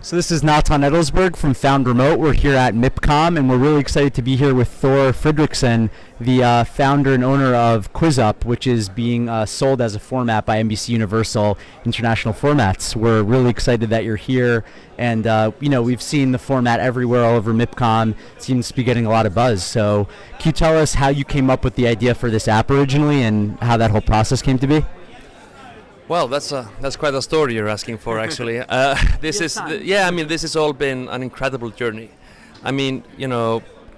So this is Nathan Edelsberg from Found Remote. We're here at MIPCOM, and we're really excited to be here with Thor Fredriksson, the founder and owner of Quizup, which is being sold as a format by NBC Universal International Formats. We're really excited that you're here, and we've seen the format everywhere all over MIPCOM. It seems to be getting a lot of buzz. So can you tell us how you came up with the idea for this app originally and how that whole process came to be? Well, that's quite a story you're asking for, actually. This has all been an incredible journey. I mean,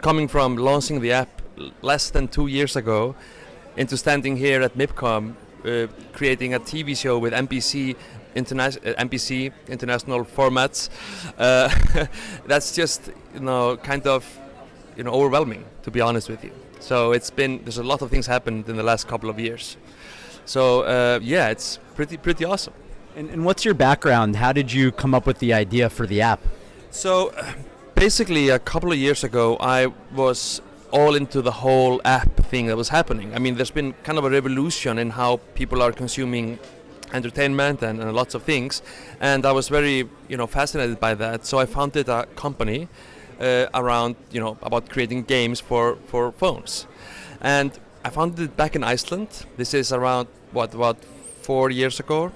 coming from launching the app less than 2 years ago into standing here at MIPCOM, creating a TV show with NBC International Formats, that's just, overwhelming, to be honest with you. So there's a lot of things happened in the last couple of years. So it's pretty awesome. And what's your background? How did you come up with the idea for the app? So basically a couple of years ago I was all into the whole app thing that was happening. I mean, there's been kind of a revolution in how people are consuming entertainment and lots of things, and I was very fascinated by that. So I founded a company around about creating games for phones, and I founded it back in Iceland. This is around about 4 years ago,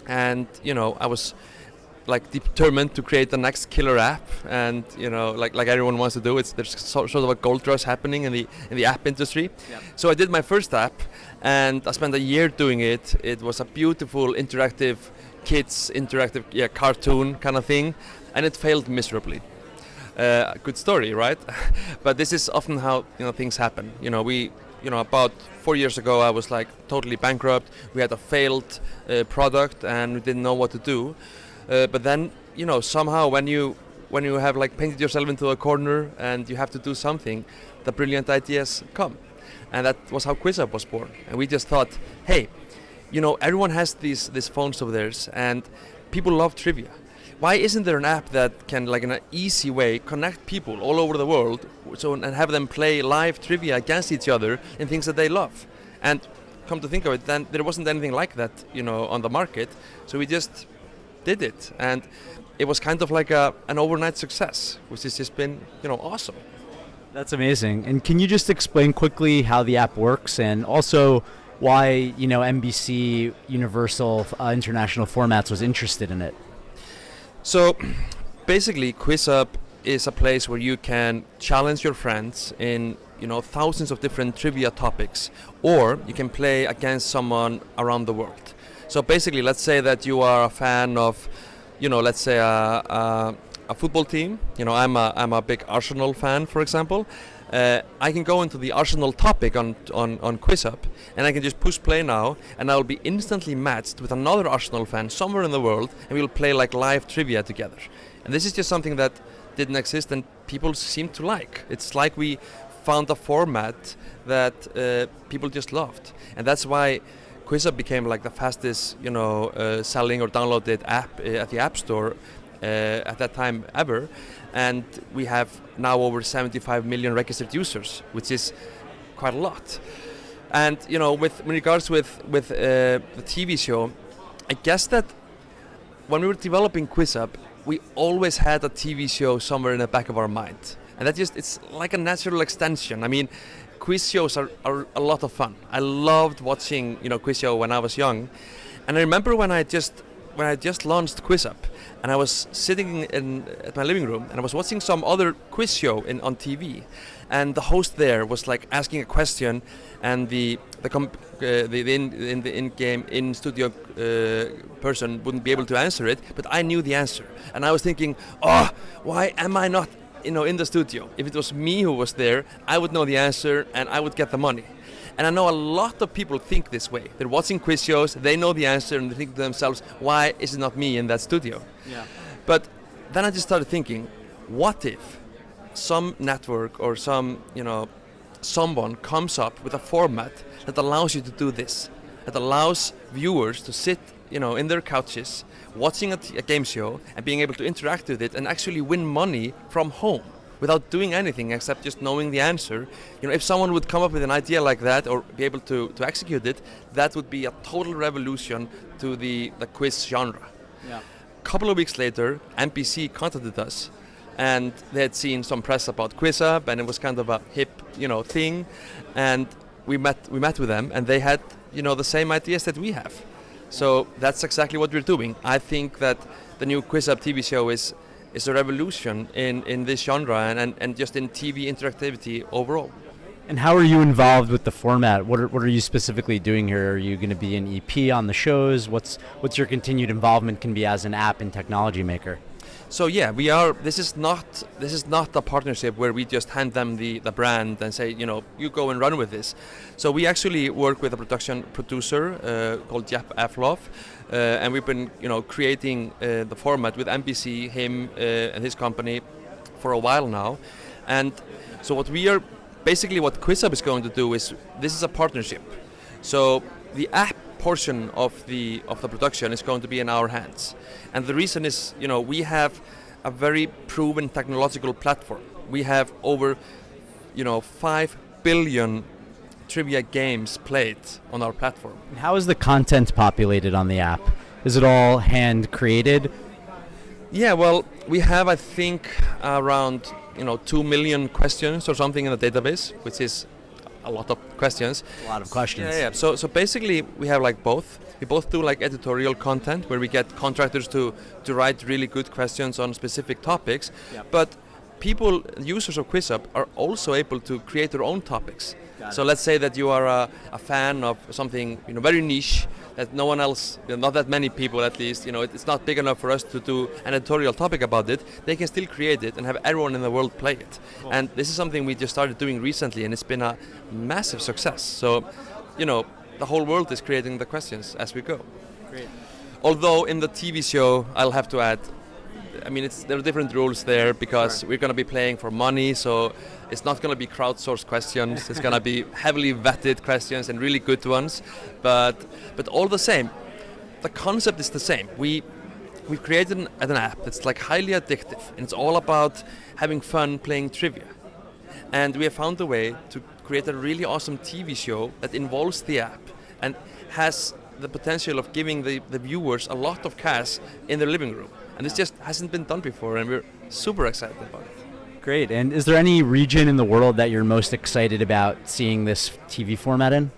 and I was like determined to create the next killer app, and like everyone wants to do. There's sort of a gold rush happening in the app industry. Yep. So I did my first app, and I spent a year doing it. It was a beautiful kids interactive cartoon kind of thing, and it failed miserably. Good story, right? But this is often how things happen. About 4 years ago, I was like totally bankrupt. We had a failed product, and we didn't know what to do. But then, somehow when you have like painted yourself into a corner and you have to do something, the brilliant ideas come. And that was how Quizup was born. And we just thought, hey, everyone has these phones of theirs, and people love trivia. Why isn't there an app that can, like in an easy way, connect people all over the world and have them play live trivia against each other in things that they love? And come to think of it, then there wasn't anything like that, on the market. So we just did it, and it was kind of like an overnight success, which has just been, awesome. That's amazing. And can you just explain quickly how the app works, and also why NBC Universal International Formats was interested in it? So basically, Quizup is a place where you can challenge your friends in thousands of different trivia topics, or you can play against someone around the world. So basically, let's say that you are a fan of, let's say a football team. I'm a big Arsenal fan, for example. I can go into the Arsenal topic on Quizup, and I can just push play now, and I will be instantly matched with another Arsenal fan somewhere in the world, and we'll play like live trivia together. And this is just something that didn't exist, and people seem to like. It's like we found a format that people just loved, and that's why Quizup became like the fastest, selling or downloaded app at the App Store at that time ever. And we have now over 75 million registered users, which is quite a lot. And with regards with the TV show, I guess that when we were developing Quizup, we always had a TV show somewhere in the back of our mind, and it's like a natural extension. I mean, quiz shows are a lot of fun. I loved watching quiz show when I was young, and I remember when I just launched Quizup, and I was sitting at my living room, and I was watching some other quiz show on TV, and the host there was like asking a question, and the in-game in-studio person wouldn't be able to answer it, but I knew the answer, and I was thinking, why am I not in the studio? If it was me who was there, I would know the answer, and I would get the money. And I know a lot of people think this way. They're watching quiz shows, they know the answer, and they think to themselves, why is it not me in that studio? Yeah. But then I just started thinking, what if some network or someone comes up with a format that allows you to do this, that allows viewers to sit in their couches, watching a game show and being able to interact with it and actually win money from home without doing anything except just knowing the answer. If someone would come up with an idea like that or be able to execute it, that would be a total revolution to the quiz genre. Yeah. A couple of weeks later, MPC contacted us, and they had seen some press about Quizup, and it was kind of a hip, thing, and we met with them, and they had, the same ideas that we have. So that's exactly what we're doing. I think that the new Quizup TV show is a revolution in this genre and just in TV interactivity overall. And how are you involved with the format? What are you specifically doing here? Are you going to be an EP on the shows? What's your continued involvement can be as an app and technology maker? So yeah, we are. This is not a partnership where we just hand them the brand and say, you go and run with this. So we actually work with a producer called Jeff Afloff, and we've been creating the format with MPC, him and his company for a while now. And so what Quizup is going to do is, this is a partnership. So the app portion of the production is going to be in our hands, and the reason is we have a very proven technological platform. We have over 5 billion trivia games played on our platform. And how is the content populated on the app? Is it all hand created? Yeah, well, we have, I think, around 2 million questions or something in the database, which is a lot of questions. A lot of questions. Yeah. So basically, we have both. We both do editorial content where we get contractors to write really good questions on specific topics. Yep. But users of Quizup are also able to create their own topics. So let's say that you are a fan of something very niche that no one else, not that many people at least, it's not big enough for us to do an editorial topic about it. They can still create it and have everyone in the world play it. Cool. And this is something we just started doing recently, and it's been a massive success. So, the whole world is creating the questions as we go. Great. Although in the TV show, I'll have to add, there are different rules there because we're going to be playing for money, so it's not going to be crowdsourced questions. It's going to be heavily vetted questions and really good ones. But all the same, the concept is the same. We've created an app that's highly addictive, and it's all about having fun playing trivia. And we have found a way to create a really awesome TV show that involves the app and has the potential of giving the viewers a lot of cash in their living room. And this just hasn't been done before, and we're super excited about it. Great. And is there any region in the world that you're most excited about seeing this TV format in?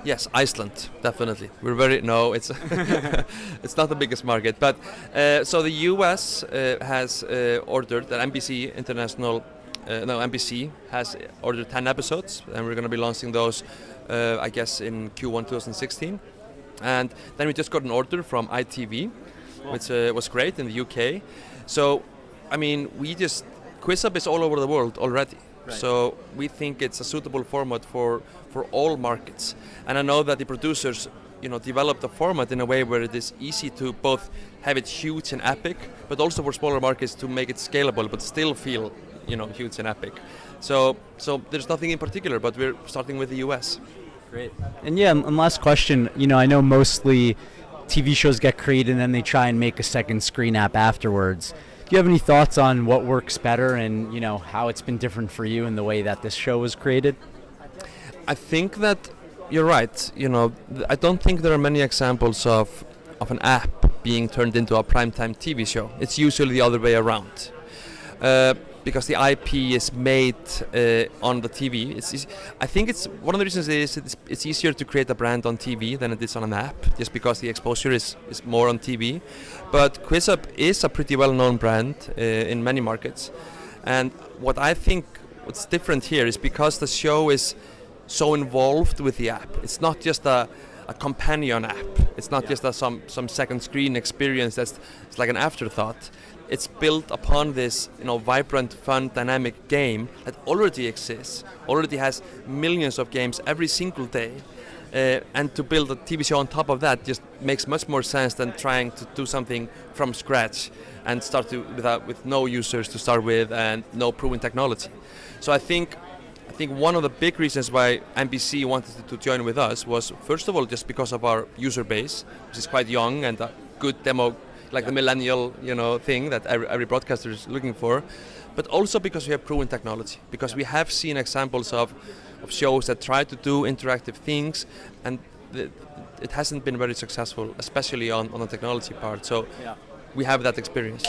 Yes, Iceland, definitely. It's it's not the biggest market, but so the US has ordered that MPC has ordered 10 episodes, and we're going to be launching those, I guess, in Q1 2016. And then we just got an order from ITV, which was great in the UK. So, Quizup is all over the world already. Right. So we think it's a suitable format for all markets. And I know that the producers, developed the format in a way where it is easy to both have it huge and epic, but also for smaller markets to make it scalable, but still feel, huge and epic. So there's nothing in particular, but we're starting with the US. Great. And last question, I know mostly TV shows get created and then they try and make a second screen app afterwards. Do you have any thoughts on what works better and, how it's been different for you in the way that this show was created? I think that you're right. I don't think there are many examples of an app being turned into a primetime TV show. It's usually the other way around. Because the IP is made on the TV. I think it's one of the reasons is it's easier to create a brand on TV than it is on an app, just because the exposure is more on TV. But Quizup is a pretty well-known brand in many markets. And what I think what's different here is because the show is so involved with the app. It's not just a companion app. It's not just some second screen experience it's like an afterthought. It's built upon this, vibrant, fun, dynamic game that already exists, already has millions of games every single day, and to build a TV show on top of that just makes much more sense than trying to do something from scratch and start with no users to start with and no proven technology. So I think one of the big reasons why MPC wanted to join with us was, first of all, just because of our user base, which is quite young and a good demo. The millennial, thing that every broadcaster is looking for, but also because we have proven technology, because we have seen examples of shows that try to do interactive things, and it hasn't been very successful, especially on the technology part. So we have that experience.